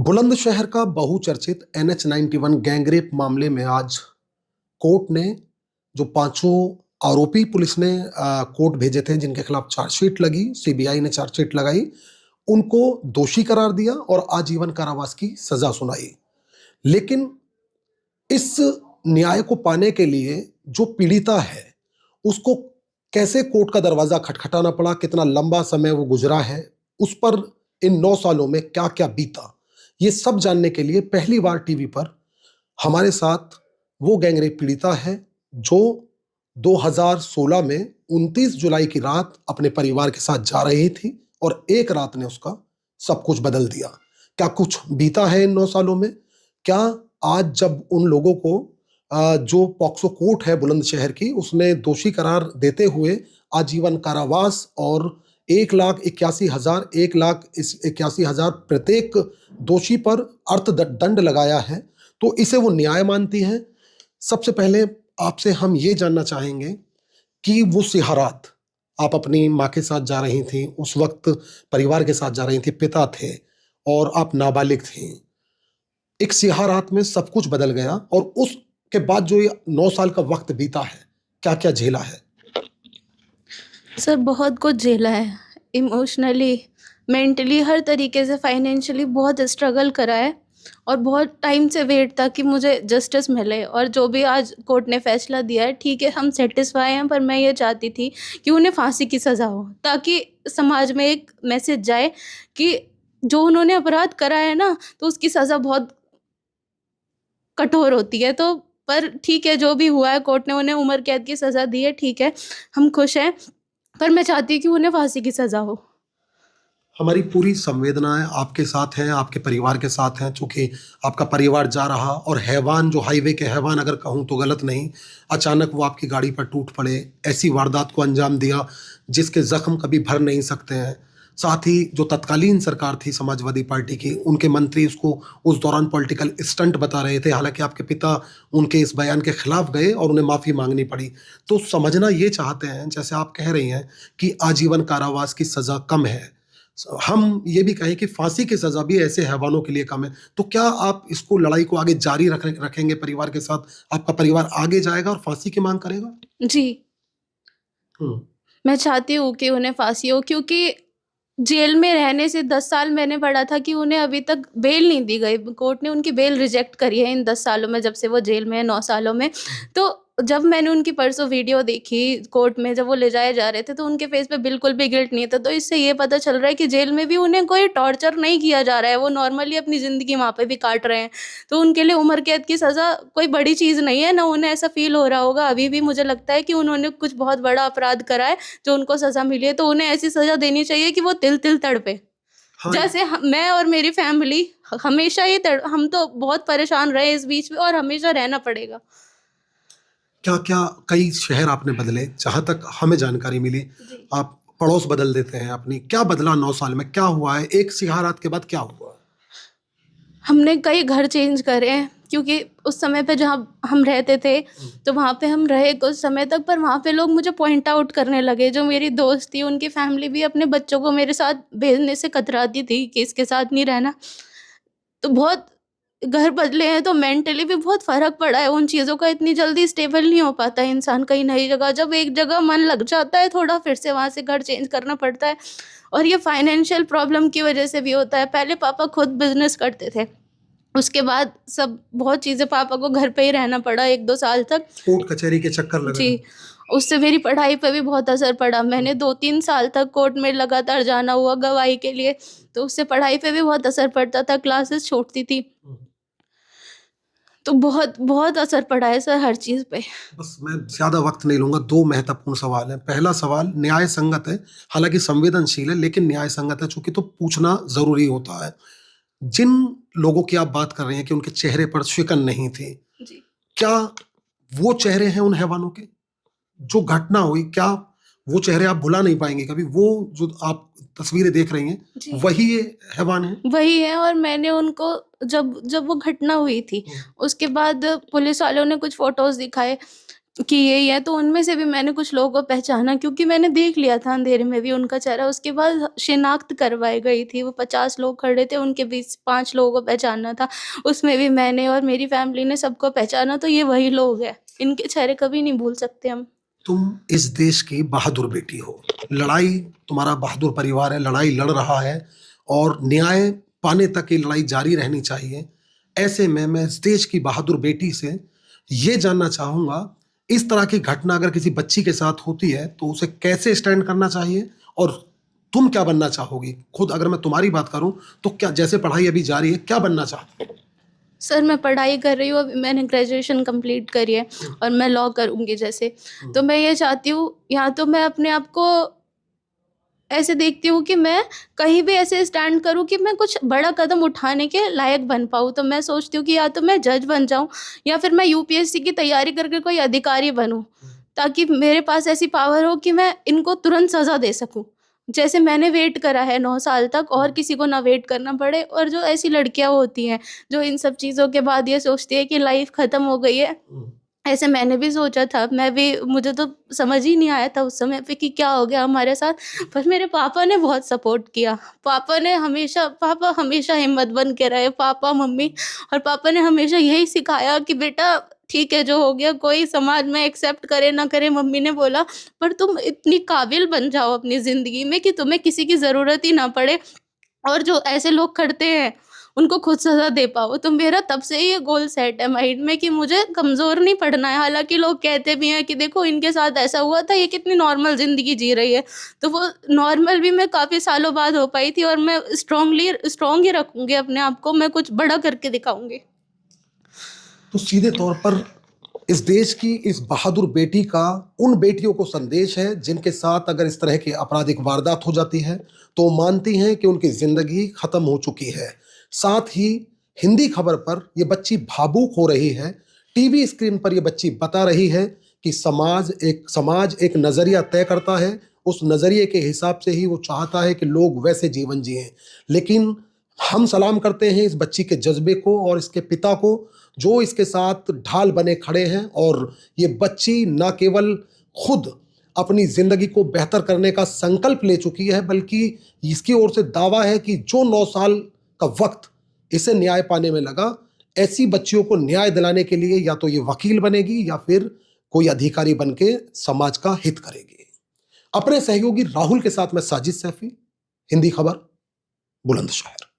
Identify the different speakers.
Speaker 1: बुलंदशहर का बहुचर्चित NH-91 gangrape मामले में आज कोर्ट ने जो पांचों आरोपी पुलिस ने कोर्ट भेजे थे, जिनके खिलाफ चार्जशीट लगी, सीबीआई ने चार्जशीट लगाई, उनको दोषी करार दिया और आजीवन कारावास की सजा सुनाई। लेकिन इस न्याय को पाने के लिए जो पीड़िता है उसको कैसे कोर्ट का दरवाजा खटखटाना पड़ा, कितना लंबा समय वो गुजरा है, उस पर इन 9 सालों में क्या क्या बीता, ये सब जानने के लिए पहली बार टीवी पर हमारे साथ वो गैंगरेप पीड़िता है जो 2016 में 29 जुलाई की रात अपने परिवार के साथ जा रही थी और एक रात ने उसका सब कुछ बदल दिया। क्या कुछ बीता है इन 9 सालों में? क्या आज जब उन लोगों को जो पॉक्सो कोर्ट है बुलंदशहर की, उसने दोषी करार देते हुए आजीवन कारावास और 1,81,000 प्रत्येक दोषी पर अर्थदंड लगाया है, तो इसे वो न्याय मानती है? सबसे पहले आपसे हम ये जानना चाहेंगे कि वो सिहारात, आप अपनी माँ के साथ जा रही थी, उस वक्त परिवार के साथ जा रही थी, पिता थे और आप नाबालिग थी। एक सिहारात में सब कुछ बदल गया और उसके बाद जो ये 9 साल का वक्त बीता है, क्या क्या झेला है?
Speaker 2: सर बहुत कुछ झेला है, इमोशनली, मेंटली, हर तरीके से, फाइनेंशियली बहुत स्ट्रगल करा है और बहुत टाइम से वेट था कि मुझे जस्टिस मिले। और जो भी आज कोर्ट ने फैसला दिया है, ठीक है, हम सेटिस्फाई हैं, पर मैं ये चाहती थी कि उन्हें फांसी की सज़ा हो, ताकि समाज में एक मैसेज जाए कि जो उन्होंने अपराध करा है ना, तो उसकी सज़ा बहुत कठोर होती है। तो पर ठीक है, जो भी हुआ है, कोर्ट ने उन्हें उम्र कैद की सज़ा दी है, ठीक है, हम खुश हैं, पर मैं चाहती हूँ कि उन्हें फांसी की सज़ा हो।
Speaker 1: हमारी पूरी संवेदनाएं आपके साथ हैं, आपके परिवार के साथ हैं, चूंकि आपका परिवार जा रहा और हैवान, जो हाईवे के हैवान अगर कहूँ तो गलत नहीं, अचानक वो आपकी गाड़ी पर टूट पड़े, ऐसी वारदात को अंजाम दिया जिसके जख्म कभी भर नहीं सकते हैं। साथ ही जो तत्कालीन सरकार थी समाजवादी पार्टी की, उनके मंत्री उसको उस दौरान पॉलिटिकल स्टंट बता रहे थे, हालांकि आपके पिता उनके इस बयान के खिलाफ गए और उन्हें माफ़ी मांगनी पड़ी। तो समझना ये चाहते हैं, जैसे आप कह रही हैं कि आजीवन कारावास की सज़ा कम है, हम ये भी कहें कि फांसी की सजा भी ऐसे हैवानों के लिए कम है, तो क्या आप इसको, लड़ाई को आगे जारी रखेंगे परिवार के साथ? आपका परिवार आगे जाएगा और फांसी की मांग करेगा?
Speaker 2: जी, मैं चाहती हूँ कि उन्हें फांसी हो, क्योंकि जेल में रहने से 10 साल मैंने पढ़ा था कि उन्हें अभी तक बेल नहीं दी गई। कोर्ट ने उनकी बेल रिजेक्ट करी है इन 10 सालों में, जब से वो जेल में है, 9 सालों में। तो जब मैंने उनकी परसों वीडियो देखी कोर्ट में, जब वो ले जाए जा रहे थे, तो उनके फेस पे बिल्कुल भी गिल्ट नहीं था। तो इससे ये पता चल रहा है कि जेल में भी उन्हें कोई टॉर्चर नहीं किया जा रहा है, वो नॉर्मली अपनी ज़िंदगी वहाँ पे भी काट रहे हैं। तो उनके लिए उम्र कैद की सज़ा कोई बड़ी चीज़ नहीं है, ना उन्हें ऐसा फ़ील हो रहा होगा अभी भी। मुझे लगता है कि उन्होंने कुछ बहुत बड़ा अपराध करा है, जो उनको सज़ा मिली है, तो उन्हें ऐसी सज़ा देनी चाहिए कि वो तिल-तिल तड़पे।
Speaker 1: हाँ।
Speaker 2: जैसे मैं और मेरी फैमिली हमेशा ही हम तो बहुत परेशान रहे इस बीच में, और हमेशा रहना पड़ेगा।
Speaker 1: क्या क्या कई शहर आपने बदले, जहां तक हमें जानकारी मिली, आप पड़ोस बदल देते हैं अपनी, क्या बदला 9 साल में? क्या हुआ है एक सिहारात के बाद, क्या हुआ?
Speaker 2: हमने कई घर चेंज करे हैं, क्योंकि उस समय पे जहाँ हम रहते थे, तो वहाँ पे हम रहे कुछ समय तक, पर वहाँ पे लोग मुझे पॉइंट आउट करने लगे। जो मेरी दोस्त थी, उनकी फैमिली भी अपने बच्चों को मेरे साथ भेजने से कतराती थी कि इसके साथ नहीं रहना। तो बहुत घर बदले हैं, तो मेंटली भी बहुत फ़र्क पड़ा है उन चीज़ों का। इतनी जल्दी स्टेबल नहीं हो पाता है इंसान कहीं नई जगह। जब एक जगह मन लग जाता है थोड़ा, फिर से वहाँ से घर चेंज करना पड़ता है, और ये फाइनेंशियल प्रॉब्लम की वजह से भी होता है। पहले पापा खुद बिज़नेस करते थे, उसके बाद सब बहुत चीज़ें, पापा को घर पे ही रहना पड़ा 1-2 साल तक।
Speaker 1: कोर्ट कचहरी के चक्कर लगे?
Speaker 2: जी, उससे मेरी पढ़ाई पे भी बहुत असर पड़ा। मैंने 2-3 साल तक कोर्ट में लगातार जाना हुआ गवाही के लिए, तो उससे पढ़ाई पे भी बहुत असर पड़ता था, क्लासेस छूटती थी। तो बहुत बहुत असर पड़ा है सर हर चीज़ पे।
Speaker 1: बस मैं ज़्यादा वक्त नहीं लूँगा, 2 महत्वपूर्ण सवाल हैं। पहला सवाल न्याय संगत है, हालाँकि संवेदनशील है, लेकिन न्याय संगत है चूँकि, तो पूछना ज़रूरी होता है। जिन लोगों की आप बात कर रहे हैं कि उनके चेहरे पर शिकन नहीं थी,
Speaker 2: जी।
Speaker 1: क्या वो चेहरे हैं उन हैवानों के? जो घटना हुई, क्या वो चेहरे आप भुला नहीं पाएँगे कभी? वो जो आप तस्वीरें देख रही हैं, वही ये हैवान हैं?
Speaker 2: वही है, और मैंने उनको जब जब वो घटना हुई थी, उसके बाद पुलिस वालों ने कुछ फ़ोटोज़ दिखाए, कि यही है, तो उनमें से भी मैंने कुछ लोगों को पहचाना, क्योंकि मैंने देख लिया था अंधेरे में भी उनका चेहरा। उसके बाद शिनाख्त करवाई गई थी, वो 50 लोग खड़े थे, उनके बीच 5 लोगों को पहचाना था। उसमें भी मैंने और मेरी फैमिली ने सबको पहचाना, तो ये वही लोग हैं। इनके चेहरे कभी नहीं भूल सकते हम।
Speaker 1: तुम इस देश की बहादुर बेटी हो। लड़ाई, तुम्हारा बहादुर परिवार है, लड़ाई लड़ रहा है और न्याय पाने तक ये लड़ाई जारी रहनी चाहिए। ऐसे में मैं इस देश की बहादुर बेटी से ये जानना चाहूंगा, इस तरह की घटना अगर किसी बच्ची के साथ होती है तो उसे कैसे स्टैंड करना चाहिए और तुम क्या बनना चाहोगी? खुद अगर मैं तुम्हारी बात करूं तो क्या, जैसे पढ़ाई अभी जारी है, क्या बनना चाहती हो?
Speaker 2: सर, मैं पढ़ाई कर रही हूँ, अभी मैंने ग्रेजुएशन कंप्लीट करी है और मैं लॉ करूँगी जैसे। तो मैं ये चाहती हूँ, या तो मैं अपने आप को ऐसे देखती हूँ कि मैं कहीं भी ऐसे स्टैंड करूँ कि मैं कुछ बड़ा कदम उठाने के लायक बन पाऊँ। तो मैं सोचती हूँ कि या तो मैं जज बन जाऊँ, या फिर मैं यूपीएससी की तैयारी करके कोई अधिकारी बनूँ, ताकि मेरे पास ऐसी पावर हो कि मैं इनको तुरंत सज़ा दे सकूँ। जैसे मैंने वेट करा है 9 साल तक, और किसी को ना वेट करना पड़े। और जो ऐसी लड़कियाँ होती हैं, जो इन सब चीज़ों के बाद ये सोचती है कि लाइफ़ ख़त्म हो गई है, ऐसे मैंने भी सोचा था। मुझे तो समझ ही नहीं आया था उस समय पे कि क्या हो गया हमारे साथ। पर मेरे पापा ने बहुत सपोर्ट किया। पापा हमेशा हिम्मत बन के रहे, पापा, मम्मी। और पापा ने हमेशा यही सिखाया कि बेटा ठीक है, जो हो गया कोई समाज में एक्सेप्ट करे ना करे। मम्मी ने बोला, पर तुम इतनी काबिल बन जाओ अपनी ज़िंदगी में कि तुम्हें किसी की ज़रूरत ही ना पड़े, और जो ऐसे लोग करते हैं उनको खुद सज़ा दे पाओ। तो मेरा तब से ही ये गोल सेट है माइंड में कि मुझे कमज़ोर नहीं पड़ना है। हालाँकि लोग कहते भी हैं कि देखो इनके साथ ऐसा हुआ था, ये कितनी नॉर्मल ज़िंदगी जी रही है। तो वो नॉर्मल भी मैं काफ़ी सालों बाद हो पाई थी, और मैं स्ट्रॉन्ग ही रखूँगी अपने आप को, मैं कुछ बड़ा करके दिखाऊँगी।
Speaker 1: तो सीधे तौर पर इस देश की इस बहादुर बेटी का उन बेटियों को संदेश है जिनके साथ अगर इस तरह की आपराधिक वारदात हो जाती है तो मानती हैं कि उनकी जिंदगी खत्म हो चुकी है। साथ ही हिंदी खबर पर यह बच्ची भावुक हो रही है, टीवी स्क्रीन पर यह बच्ची बता रही है कि समाज एक नजरिया तय करता है, उस नजरिए के हिसाब से ही वो चाहता है कि लोग वैसे जीवन जिएं। लेकिन हम सलाम करते हैं इस बच्ची के जज्बे को और इसके पिता को, जो इसके साथ ढाल बने खड़े हैं। और ये बच्ची न केवल खुद अपनी जिंदगी को बेहतर करने का संकल्प ले चुकी है, बल्कि इसकी ओर से दावा है कि जो 9 साल का वक्त इसे न्याय पाने में लगा, ऐसी बच्चियों को न्याय दिलाने के लिए या तो ये वकील बनेगी या फिर कोई अधिकारी बन के समाज का हित करेगी। अपने सहयोगी राहुल के साथ मैं साजिद सैफी, हिंदी खबर, बुलंदशहर।